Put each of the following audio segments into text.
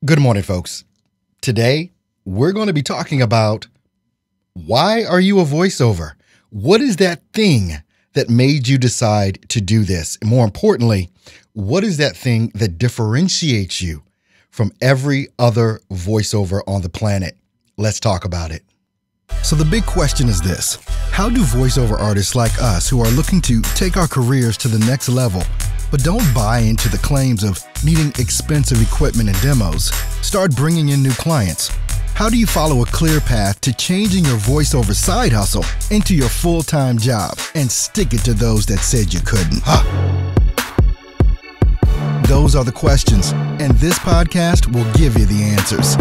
Good morning, folks. Today, we're going to be talking about why are you a voiceover? What is that thing that made you decide to do this? And more importantly, what is that thing that differentiates you from every other voiceover on the planet? Let's talk about it. So the big question is this: how do voiceover artists like us who are looking to take our careers to the next level but don't buy into the claims of needing expensive equipment and demos, start bringing in new clients? How do you follow a clear path to changing your voiceover side hustle into your full-time job and stick it to those that said you couldn't? Those are the questions, and this podcast will give you the answers.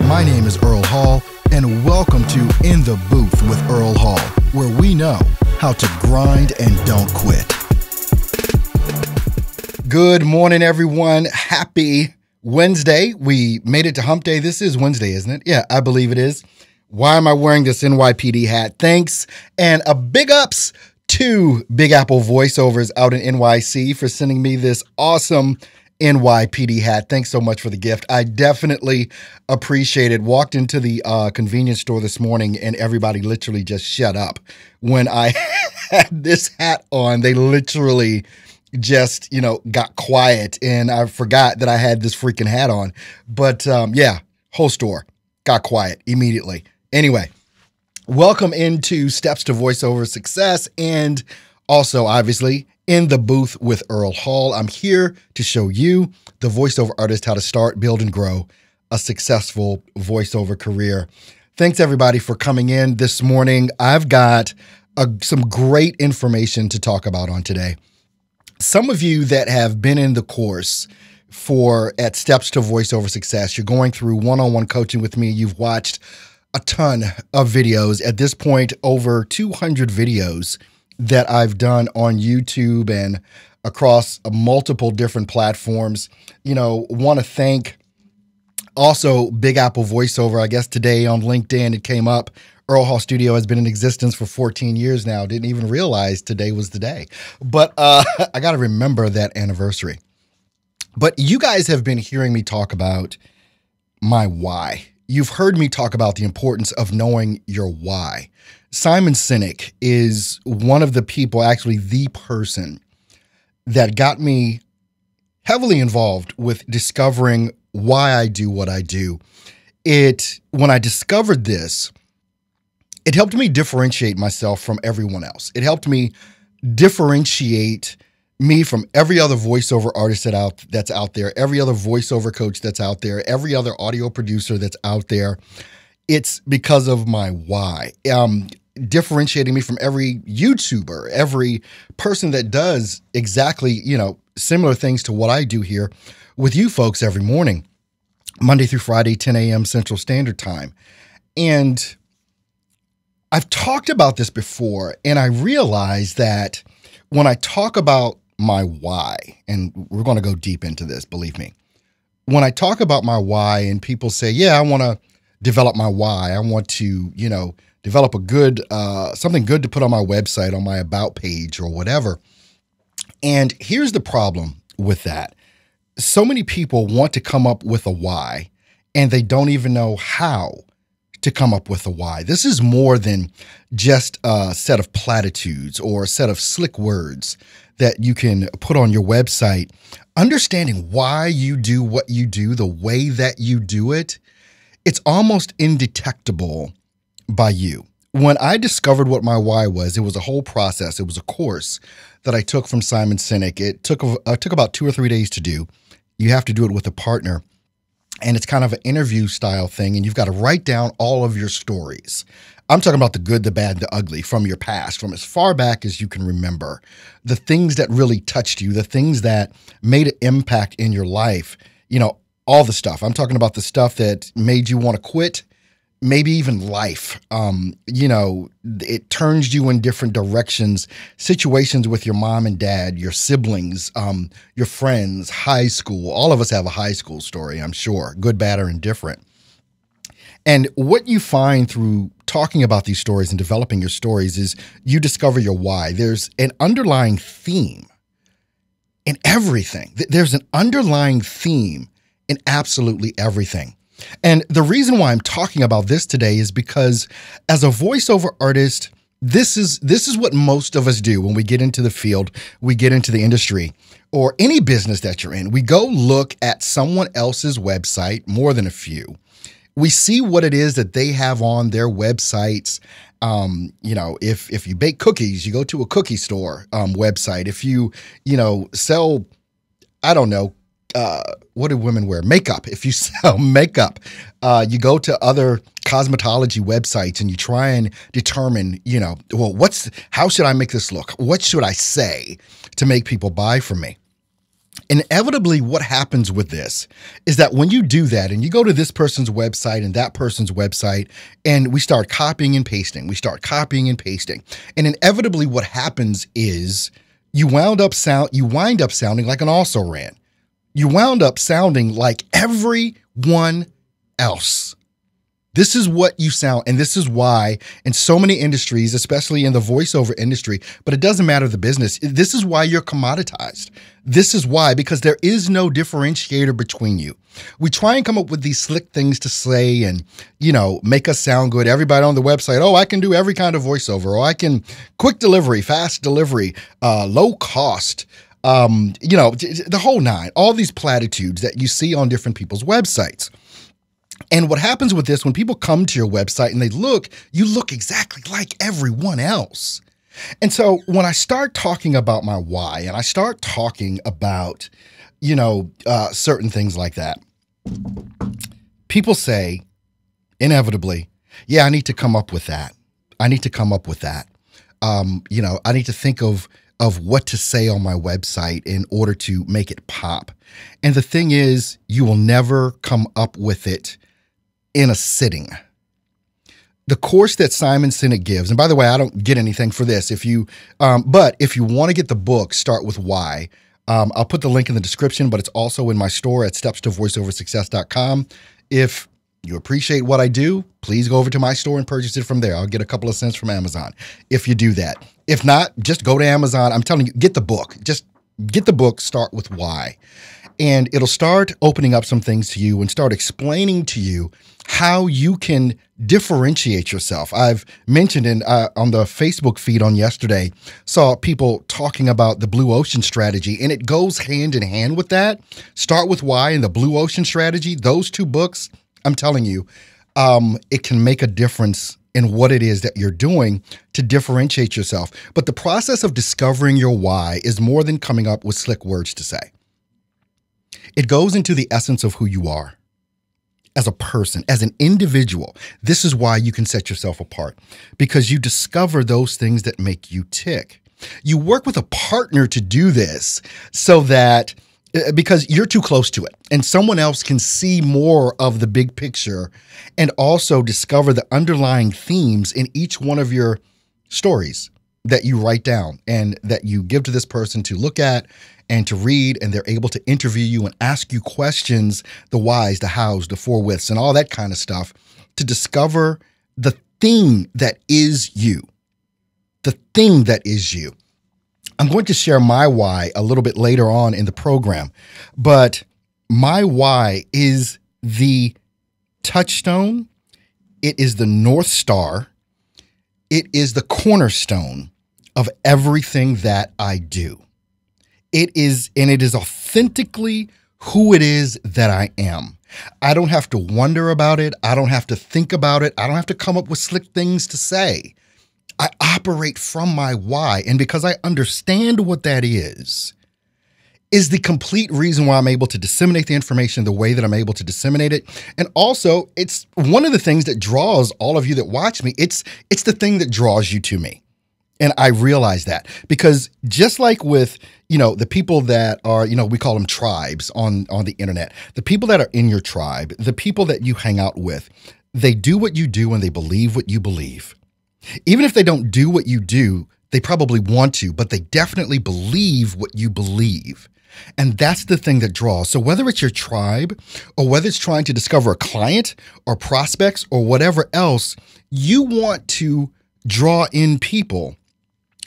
My name is Earl Hall, and welcome to In the Booth with Earl Hall, where we know how to grind and don't quit. Good morning, everyone. Happy Wednesday. We made it to hump day. This is Wednesday, isn't it? Yeah, I believe it is. Why am I wearing this NYPD hat? Thanks. And a big ups to Big Apple Voiceovers out in NYC for sending me this awesome NYPD hat. Thanks so much for the gift. I definitely appreciate it. Walked into the convenience store this morning and everybody literally just shut up when I had this hat on. They literally just, got quiet, and I forgot that I had this freaking hat on. But yeah, whole store got quiet immediately. Anyway, welcome into Steps to Voiceover Success, and also obviously In the Booth with Earl Hall. I'm here to show you, the voiceover artist, how to start, build, and grow a successful voiceover career. Thanks everybody for coming in this morning. I've got some great information to talk about on today. Some of you that have been in the course at Steps to Voiceover Success, you're going through one-on-one coaching with me. You've watched a ton of videos. At this point, over 200 videos that I've done on YouTube and across multiple different platforms. Want to thank also Big Apple Voiceover. I guess today on LinkedIn it came up. Earl Hall Studio has been in existence for 14 years now. Didn't even realize today was the day. But I got to remember that anniversary. But you guys have been hearing me talk about my why. You've heard me talk about the importance of knowing your why. Simon Sinek is one of the people, actually the person, that got me heavily involved with discovering why I do what I do. When I discovered this, it helped me differentiate myself from everyone else. It helped me differentiate me from every other voiceover artist that's out there, every other voiceover coach that's out there, every other audio producer that's out there. It's because of my why. Differentiating me from every YouTuber, every person that does exactly, similar things to what I do here with you folks every morning, Monday through Friday, 10 a.m. Central Standard Time. And I've talked about this before, and I realized that when I talk about my why, and we're going to go deep into this, believe me. When I talk about my why and people say, yeah, I want to develop my why. I want to, develop something good to put on my website, on my about page or whatever. And here's the problem with that. So many people want to come up with a why, and they don't even know how to come up with a why. This is more than just a set of platitudes or a set of slick words that you can put on your website. Understanding why you do what you do, the way that you do it, it's almost indetectable by you. When I discovered what my why was, it was a whole process. It was a course that I took from Simon Sinek. It took about 2 or 3 days to do. You have to do it with a partner. And it's kind of an interview style thing, and you've got to write down all of your stories. I'm talking about the good, the bad, the ugly from your past, from as far back as you can remember. The things that really touched you, the things that made an impact in your life, all the stuff. I'm talking about the stuff that made you want to quit, maybe even life. It turns you in different directions, situations with your mom and dad, your siblings, your friends, high school. All of us have a high school story, I'm sure, good, bad, or indifferent. And what you find through talking about these stories and developing your stories is you discover your why. There's an underlying theme in everything. There's an underlying theme in absolutely everything. And the reason why I'm talking about this today is because as a voiceover artist, this is what most of us do when we get into the field, we get into the industry, or any business that you're in. We go look at someone else's website, more than a few. We see what it is that they have on their websites. If you bake cookies, you go to a cookie store website. If you sell, I don't know, what do women wear? Makeup. If you sell makeup, you go to other cosmetology websites and you try and determine, how should I make this look? What should I say to make people buy from me? Inevitably, what happens with this is that when you do that and you go to this person's website and that person's website, and we start copying and pasting, and inevitably what happens is you wind up sounding like an also-ran. You wound up sounding like everyone else. This is what you sound, and this is why in so many industries, especially in the voiceover industry, but it doesn't matter the business, this is why you're commoditized. This is why, because there is no differentiator between you. We try and come up with these slick things to say and, make us sound good. Everybody on the website, oh, I can do every kind of voiceover, or I can quick delivery, fast delivery, low cost, the whole nine, all these platitudes that you see on different people's websites. And what happens with this, when people come to your website and you look exactly like everyone else. And so when I start talking about my why and I start talking about, certain things like that, people say inevitably, yeah, I need to come up with that. I need to think of what to say on my website in order to make it pop. And the thing is, you will never come up with it in a sitting. The course that Simon Sinek gives, and by the way, I don't get anything for this. But if you want to get the book, Start With Why, I'll put the link in the description, but it's also in my store at stepstovoiceoversuccess.com. If you appreciate what I do, please go over to my store and purchase it from there. I'll get a couple of cents from Amazon if you do that. If not, just go to Amazon. I'm telling you, get the book. Just get the book, Start With Why. And it'll start opening up some things to you and start explaining to you how you can differentiate yourself. I've mentioned on the Facebook feed on yesterday, saw people talking about the blue ocean strategy, and it goes hand in hand with that. Start With Why and the blue ocean strategy, those two books, I'm telling you, it can make a difference in what it is that you're doing to differentiate yourself. But the process of discovering your why is more than coming up with slick words to say. It goes into the essence of who you are as a person, as an individual. This is why you can set yourself apart, because you discover those things that make you tick. You work with a partner to do this so that because you're too close to it and someone else can see more of the big picture and also discover the underlying themes in each one of your stories that you write down and that you give to this person to look at and to read, and they're able to interview you and ask you questions, the whys, the hows, the four whys, and all that kind of stuff to discover the thing that is you. The thing that is you. I'm going to share my why a little bit later on in the program, but my why is the touchstone. It is the North Star. It is the cornerstone of everything that I do. It is authentically who it is that I am. I don't have to wonder about it. I don't have to think about it. I don't have to come up with slick things to say. I operate from my why. And because I understand what that is the complete reason why I'm able to disseminate the information the way that I'm able to disseminate it. And also, it's one of the things that draws all of you that watch me. It's the thing that draws you to me. And I realize that because just like with, the people that are, we call them tribes on the internet, the people that are in your tribe, the people that you hang out with, they do what you do and they believe what you believe. Even if they don't do what you do, they probably want to, but they definitely believe what you believe. And that's the thing that draws. So whether it's your tribe or whether it's trying to discover a client or prospects or whatever else, you want to draw in people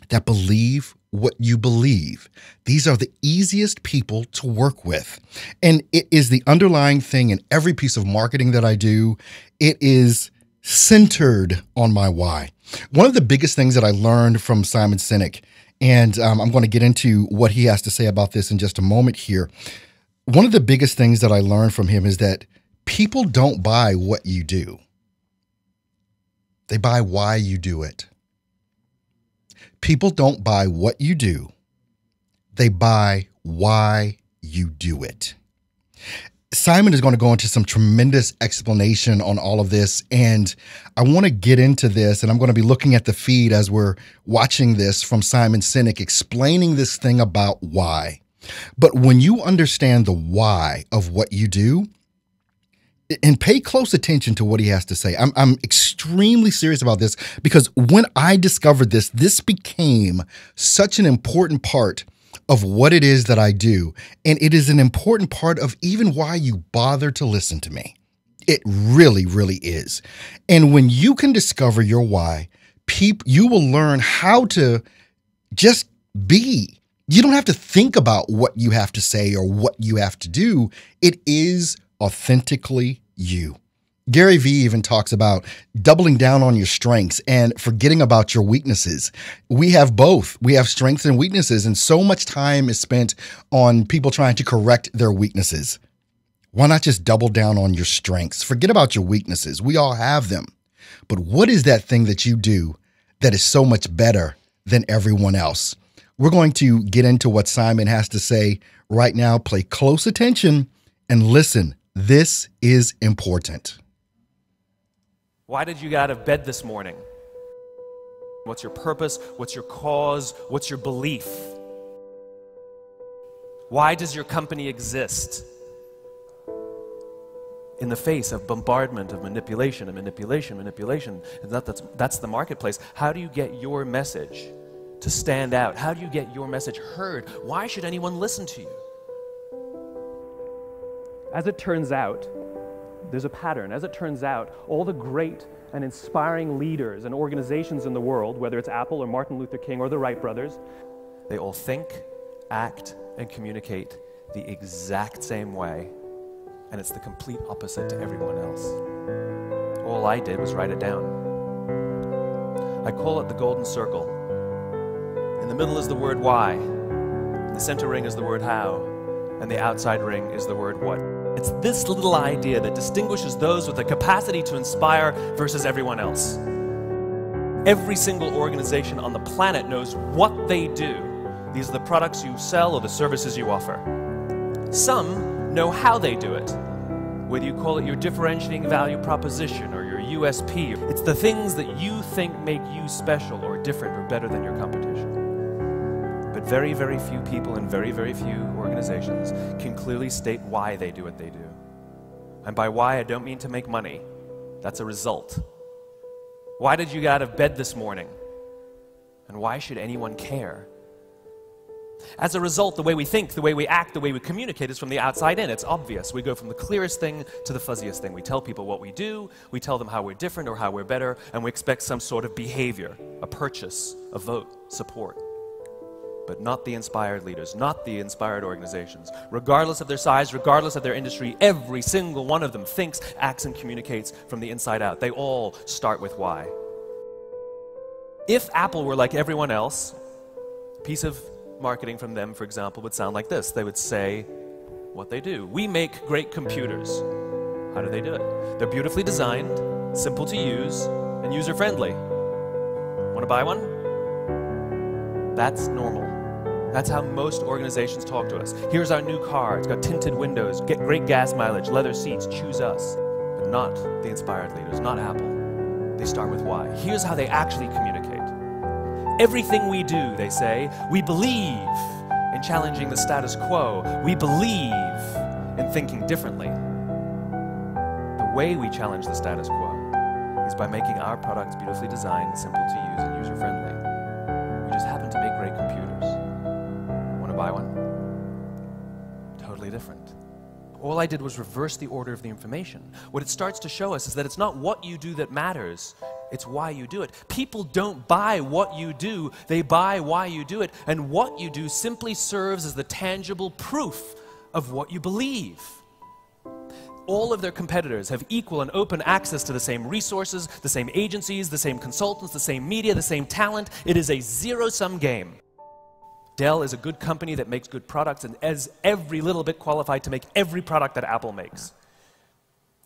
that believe what you believe. These are the easiest people to work with. And it is the underlying thing in every piece of marketing that I do. It is centered on my why. One of the biggest things that I learned from Simon Sinek, and I'm going to get into what he has to say about this in just a moment here. One of the biggest things that I learned from him is that people don't buy what you do. They buy why you do it. People don't buy what you do. They buy why you do it. Simon is going to go into some tremendous explanation on all of this, and I want to get into this, and I'm going to be looking at the feed as we're watching this from Simon Sinek explaining this thing about why. But when you understand the why of what you do, and pay close attention to what he has to say. I'm extremely serious about this because when I discovered this, this became such an important part of what it is that I do. And it is an important part of even why you bother to listen to me. It really, really is. And when you can discover your why, you will learn how to just be. You don't have to think about what you have to say or what you have to do. It is authentically you. Gary Vee even talks about doubling down on your strengths and forgetting about your weaknesses. We have both. We have strengths and weaknesses, and so much time is spent on people trying to correct their weaknesses. Why not just double down on your strengths? Forget about your weaknesses. We all have them. But what is that thing that you do that is so much better than everyone else? We're going to get into what Simon has to say right now. Pay close attention and listen. This is important. Why did you get out of bed this morning? What's your purpose? What's your cause? What's your belief? Why does your company exist? In the face of bombardment of manipulation and manipulation, and that's the marketplace. How do you get your message to stand out? How do you get your message heard? Why should anyone listen to you? As it turns out, there's a pattern. As it turns out, all the great and inspiring leaders and organizations in the world, whether it's Apple or Martin Luther King or the Wright brothers, they all think, act, and communicate the exact same way, and it's the complete opposite to everyone else. All I did was write it down. I call it the golden circle. In the middle is the word why, in the center ring is the word how, and the outside ring is the word what. It's this little idea that distinguishes those with the capacity to inspire versus everyone else. Every single organization on the planet knows what they do. These are the products you sell or the services you offer. Some know how they do it. Whether you call it your differentiating value proposition or your USP, it's the things that you think make you special or different or better than your competition. But very, very few people in very, very few organizations can clearly state why they do what they do. And by why, I don't mean to make money. That's a result. Why did you get out of bed this morning? And why should anyone care? As a result, the way we think, the way we act, the way we communicate is from the outside in. It's obvious. We go from the clearest thing to the fuzziest thing. We tell people what we do, we tell them how we're different or how we're better, and we expect some sort of behavior, a purchase, a vote, support. But not the inspired leaders, not the inspired organizations. Regardless of their size, regardless of their industry, every single one of them thinks, acts, and communicates from the inside out. They all start with why. If Apple were like everyone else, a piece of marketing from them, for example, would sound like this. They would say what they do. We make great computers. How do they do it? They're beautifully designed, simple to use, and user-friendly. Want to buy one? That's normal. That's how most organizations talk to us. Here's our new car. It's got tinted windows, get great gas mileage, leather seats, choose us. But not the inspired leaders, not Apple. They start with why. Here's how they actually communicate. Everything we do, they say, we believe in challenging the status quo. We believe in thinking differently. The way we challenge the status quo is by making our products beautifully designed, simple to use, and user-friendly. We just happen to make great computers. Want to buy one? Totally different. All I did was reverse the order of the information. What it starts to show us is that it's not what you do that matters, It's why you do it. People don't buy what you do, they buy why you do it. And what you do simply serves as the tangible proof of what you believe. All of their competitors have equal and open access to the same resources, the same agencies, the same consultants, the same media, the same talent. It is a zero-sum game. Dell is a good company that makes good products and is every little bit qualified to make every product that Apple makes.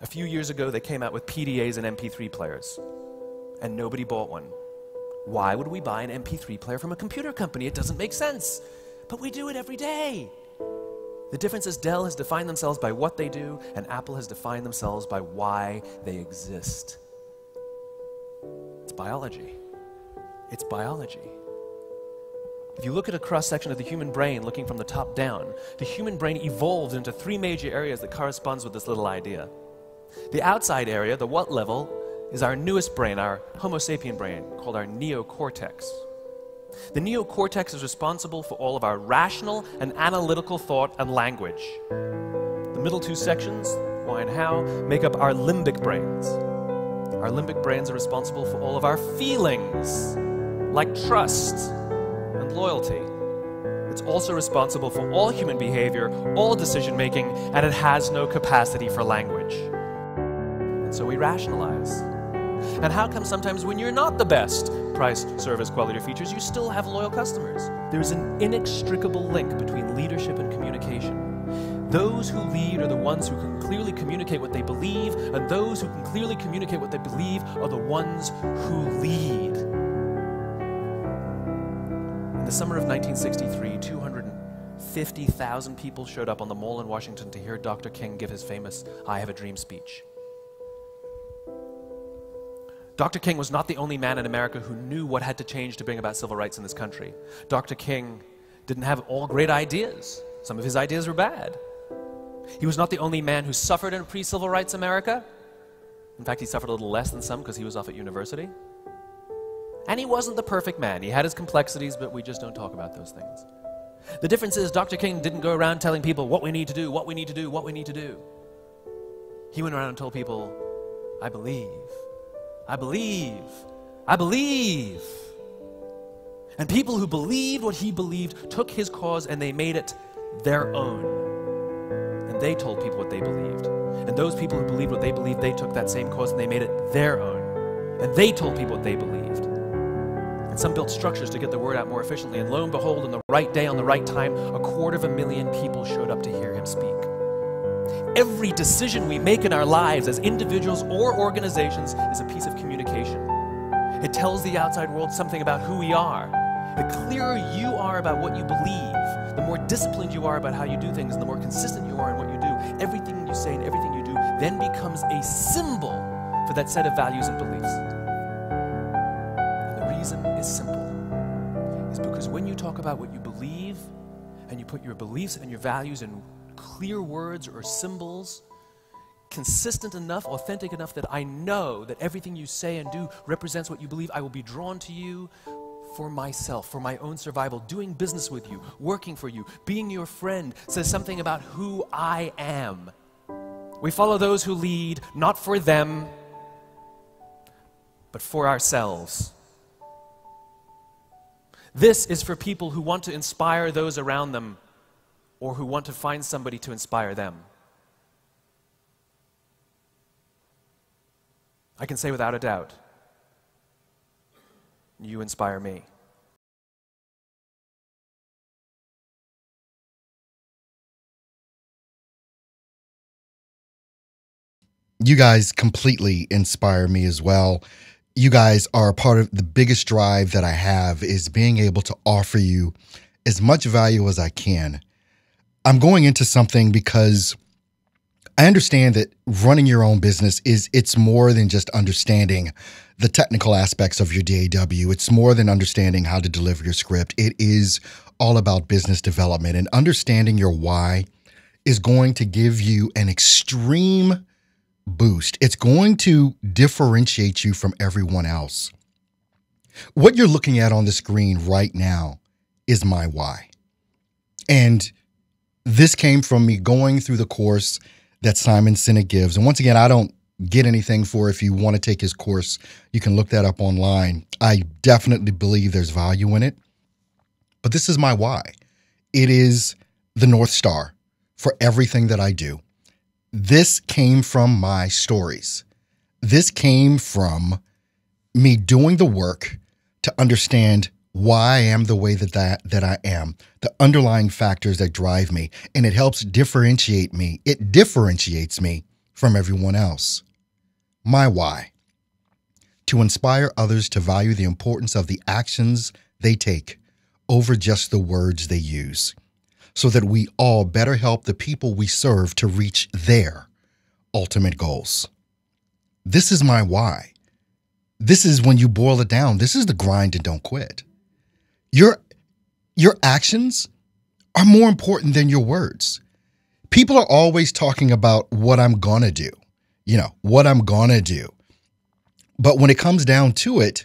A few years ago, they came out with PDAs and MP3 players, and nobody bought one. Why would we buy an MP3 player from a computer company? It doesn't make sense. But we do it every day. The difference is Dell has defined themselves by what they do, and Apple has defined themselves by why they exist. It's biology. It's biology. If you look at a cross-section of the human brain looking from the top down, the human brain evolved into three major areas that corresponds with this little idea. The outside area, the what level, is our newest brain, our Homo sapien brain, called our neocortex. The neocortex is responsible for all of our rational and analytical thought and language. The middle two sections, why and how, make up our limbic brains. Our limbic brains are responsible for all of our feelings, like trust and loyalty. It's also responsible for all human behavior, all decision-making, and it has no capacity for language. And so we rationalize. And how come sometimes when you're not the best price, service, quality, or features, you still have loyal customers? There's an inextricable link between leadership and communication. Those who lead are the ones who can clearly communicate what they believe, and those who can clearly communicate what they believe are the ones who lead. In the summer of 1963, 250,000 people showed up on the Mall in Washington to hear Dr. King give his famous "I Have a Dream" speech. Dr. King was not the only man in America who knew what had to change to bring about civil rights in this country. Dr. King didn't have all great ideas. Some of his ideas were bad. He was not the only man who suffered in pre-civil rights America. In fact, he suffered a little less than some because he was off at university. And he wasn't the perfect man. He had his complexities, but we just don't talk about those things. The difference is Dr. King didn't go around telling people what we need to do, what we need to do, what we need to do. He went around and told people, I believe. I believe. I believe. And people who believed what he believed took his cause and they made it their own. And they told people what they believed. And those people who believed what they believed, they took that same cause and they made it their own. And they told people what they believed. And some built structures to get the word out more efficiently. And lo and behold, on the right day, on the right time, 250,000 people showed up to hear him speak. Every decision we make in our lives as individuals or organizations is a piece of communication. It tells the outside world something about who we are. The clearer you are about what you believe, the more disciplined you are about how you do things, and the more consistent you are in what you do, everything you say and everything you do then becomes a symbol for that set of values and beliefs. And the reason is simple. Is because when you talk about what you believe, and you put your beliefs and your values in clear words or symbols, consistent enough, authentic enough that I know that everything you say and do represents what you believe, I will be drawn to you for myself, for my own survival. Doing business with you, working for you, being your friend says something about who I am. We follow those who lead, not for them, but for ourselves. This is for people who want to inspire those around them or who want to find somebody to inspire them. I can say without a doubt, you inspire me. You guys completely inspire me as well. You guys are a part of the biggest drive that I have is being able to offer you as much value as I can. I'm going into something because I understand that running your own business it's more than just understanding the technical aspects of your DAW. It's more than understanding how to deliver your script. It is all about business development, and understanding your why is going to give you an extreme boost. It's going to differentiate you from everyone else. What you're looking at on the screen right now is my why. And this came from me going through the course that Simon Sinek gives. And once again, I don't get anything for. If you want to take his course, you can look that up online. I definitely believe there's value in it. But this is my why. It is the North Star for everything that I do. This came from my stories. This came from me doing the work to understand why I am the way that I am, the underlying factors that drive me, and it helps differentiate me. It differentiates me from everyone else. My why: to inspire others to value the importance of the actions they take over just the words they use, so that we all better help the people we serve to reach their ultimate goals. This is my why. This is, when you boil it down, this is the grind and don't quit. Your actions are more important than your words. People are always talking about what I'm gonna do, what I'm gonna do. But when it comes down to it,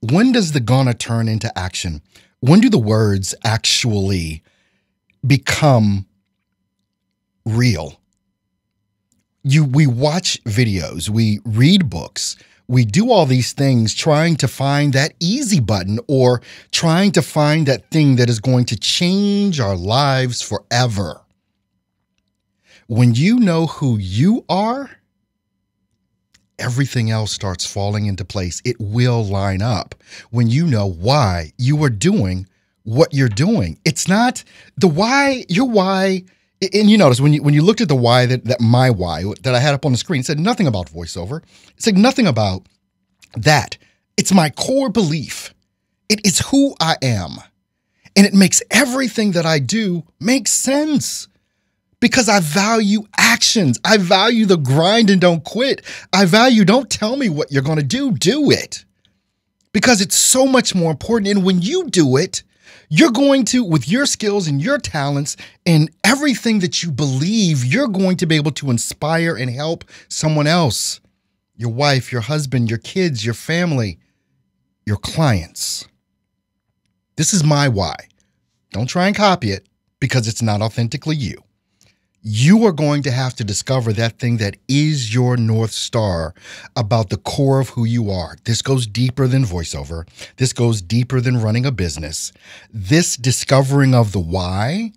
when does the gonna turn into action? When do the words actually become real? We watch videos, we read books, we do all these things trying to find that easy button, or trying to find that thing that is going to change our lives forever. When you know who you are, everything else starts falling into place. It will line up when you know why you are doing what you're doing. It's not the why, your why. And you notice when you looked at the why, that my why that I had up on the screen, it said nothing about voiceover. It said nothing about that. It's my core belief. It is who I am. And it makes everything that I do make sense, because I value actions. I value the grind and don't quit. I value, don't tell me what you're going to do it. Because it's so much more important. And when you do it, you're going to, with your skills and your talents and everything that you believe, you're going to be able to inspire and help someone else. Your wife, your husband, your kids, your family, your clients. This is my why. Don't try and copy it, because it's not authentically you. You are going to have to discover that thing that is your North Star about the core of who you are. This goes deeper than voiceover. This goes deeper than running a business. This discovering of the why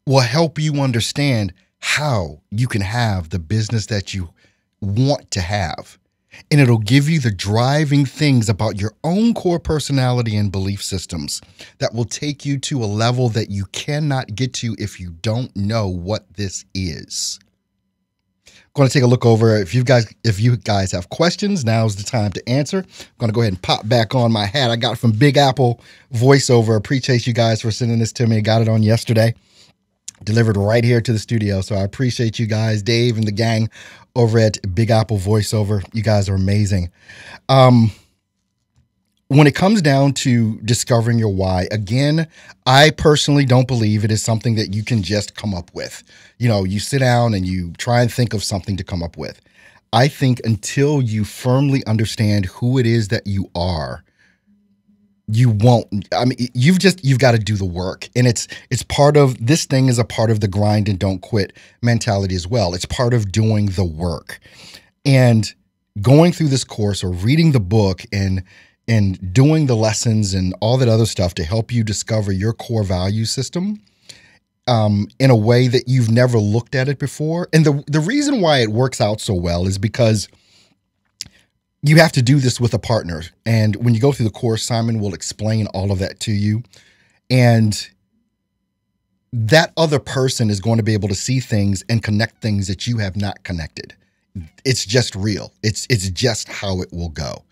will help you understand how you can have the business that you want to have. And it'll give you the driving things about your own core personality and belief systems that will take you to a level that you cannot get to if you don't know what this is. I'm going to take a look over. If you guys have questions, now's the time to answer. I'm going to go ahead and pop back on my hat I got from Big Apple Voiceover. Appreciate you guys for sending this to me. Got it on yesterday. Delivered right here to the studio. So I appreciate you guys, Dave and the gang over at Big Apple Voiceover. You guys are amazing. When it comes down to discovering your why, again, I personally don't believe it is something that you can just come up with. You sit down and you try and think of something to come up with. I think until you firmly understand who it is that you are, you won't. I mean, you've got to do the work. And it's part of, this thing is a part of the grind and don't quit mentality as well. It's part of doing the work. And going through this course or reading the book and doing the lessons and all that other stuff to help you discover your core value system in a way that you've never looked at it before. And the reason why it works out so well is because you have to do this with a partner. And when you go through the course, Simon will explain all of that to you. And that other person is going to be able to see things and connect things that you have not connected. It's just real. It's just how it will go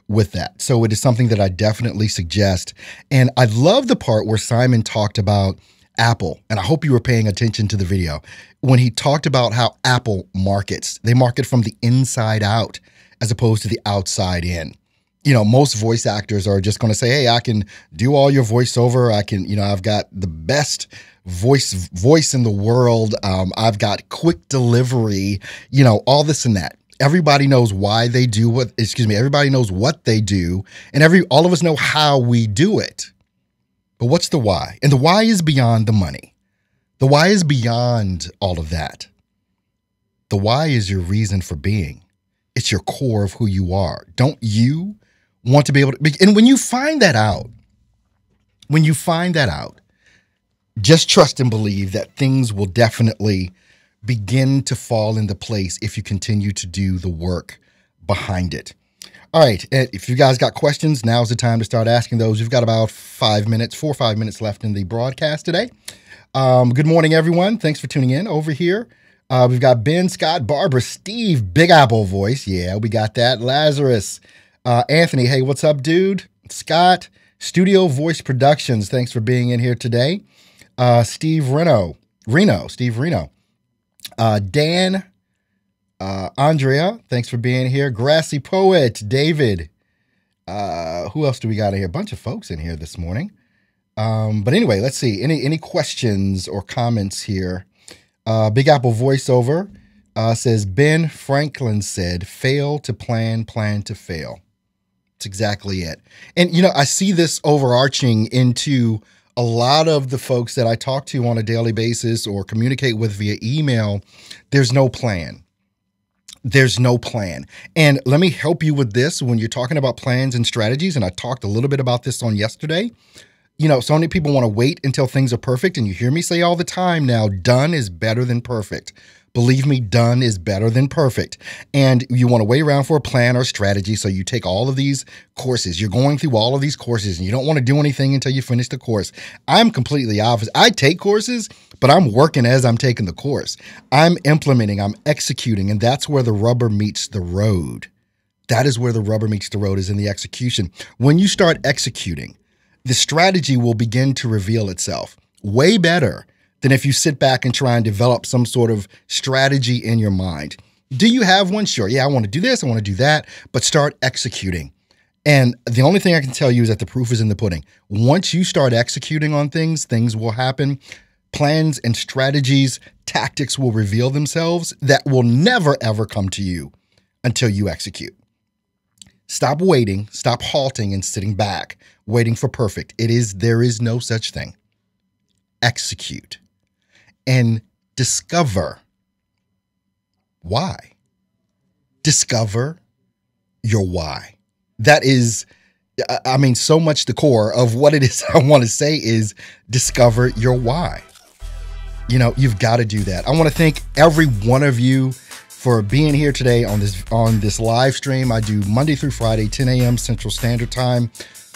with that. So it is something that I definitely suggest. And I love the part where Simon talked about Apple. And I hope you were paying attention to the video when he talked about how Apple markets. They market from the inside out as opposed to the outside in. Most voice actors are just going to say, hey, I can do all your voiceover. I can, I've got the best voice in the world. I've got quick delivery, all this and that. Everybody knows why they do everybody knows what they do. And all of us know how we do it. But what's the why? And the why is beyond the money. The why is beyond all of that. The why is your reason for being. It's your core of who you are. Don't you want to be able to, and when you find that out, just trust and believe that things will definitely begin to fall into place if you continue to do the work behind it. All right. If you guys got questions, now's the time to start asking those. We've got about 4 or 5 minutes left in the broadcast today. Good morning, everyone. Thanks for tuning in over here. We've got Ben, Scott, Barbara, Steve, Big Apple voice. Yeah, we got that. Lazarus, Anthony. Hey, what's up, dude? Scott, Studio Voice Productions. Thanks for being in here today. Steve Reno. Dan, Andrea, thanks for being here. Grassy Poet, David. Who else do we got in here? A bunch of folks in here this morning. But anyway, let's see. Any questions or comments here? Big Apple voiceover says, Ben Franklin said, fail to plan, plan to fail. That's exactly it. And, I see this overarching into a lot of the folks that I talk to on a daily basis or communicate with via email. There's no plan. There's no plan. And let me help you with this when you're talking about plans and strategies. And I talked a little bit about this on yesterday. So many people want to wait until things are perfect. And you hear me say all the time now, done is better than perfect. Believe me, done is better than perfect. And you want to wait around for a plan or strategy. So you take all of these courses. You're going through all of these courses and you don't want to do anything until you finish the course. I'm completely opposite. I take courses, but I'm working as I'm taking the course. I'm implementing, I'm executing, and that's where the rubber meets the road. That is where the rubber meets the road, is in the execution. When you start executing, the strategy will begin to reveal itself way better than if you sit back and try and develop some sort of strategy in your mind. Do you have one? Sure. Yeah, I want to do this. I want to do that. But start executing. And the only thing I can tell you is that the proof is in the pudding. Once you start executing on things, things will happen. Plans and strategies, tactics will reveal themselves that will never, ever come to you until you execute. Stop waiting. Stop halting and sitting back, waiting for perfect. There is no such thing. Execute. And discover why. Discover your why. That is, so much the core of what it is I want to say is discover your why. You've got to do that. I want to thank every one of you for being here today on this live stream. I do Monday through Friday, 10 a.m. Central Standard Time.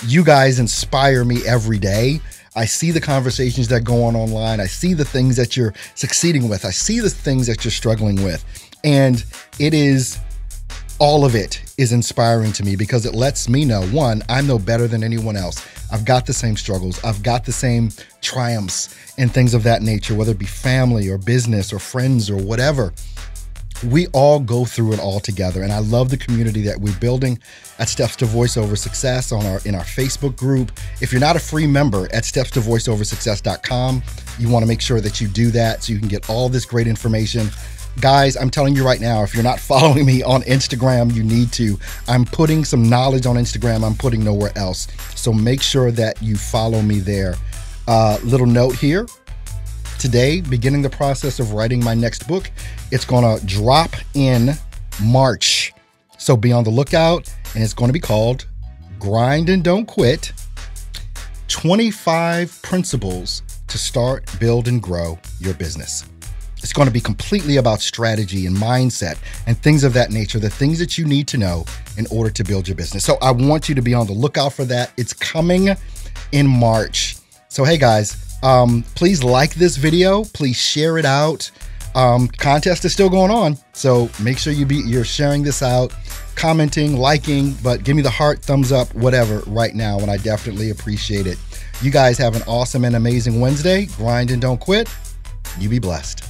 You guys inspire me every day. I see the conversations that go on online. I see the things that you're succeeding with. I see the things that you're struggling with. And all of it is inspiring to me because it lets me know, one, I'm no better than anyone else. I've got the same struggles. I've got the same triumphs and things of that nature, whether it be family or business or friends or whatever. We all go through it all together. And I love the community that we're building at Steps to Voiceover Success in our Facebook group. If you're not a free member at stepstovoiceoversuccess.com, you want to make sure that you do that so you can get all this great information. Guys, I'm telling you right now, if you're not following me on Instagram, you need to. I'm putting some knowledge on Instagram I'm putting nowhere else. So make sure that you follow me there. Little note here. Today, beginning the process of writing my next book. It's going to drop in March. So be on the lookout, and it's going to be called Grind and Don't Quit, 25 Principles to Start, Build, and Grow Your Business. It's going to be completely about strategy and mindset and things of that nature, the things that you need to know in order to build your business. So I want you to be on the lookout for that. It's coming in March. So, hey guys, please like this video. Please share it out. Contest is still going on. So make sure you're sharing this out, commenting, liking, but give me the heart, thumbs up, whatever right now. And I definitely appreciate it. You guys have an awesome and amazing Wednesday. Grind and don't quit. You be blessed.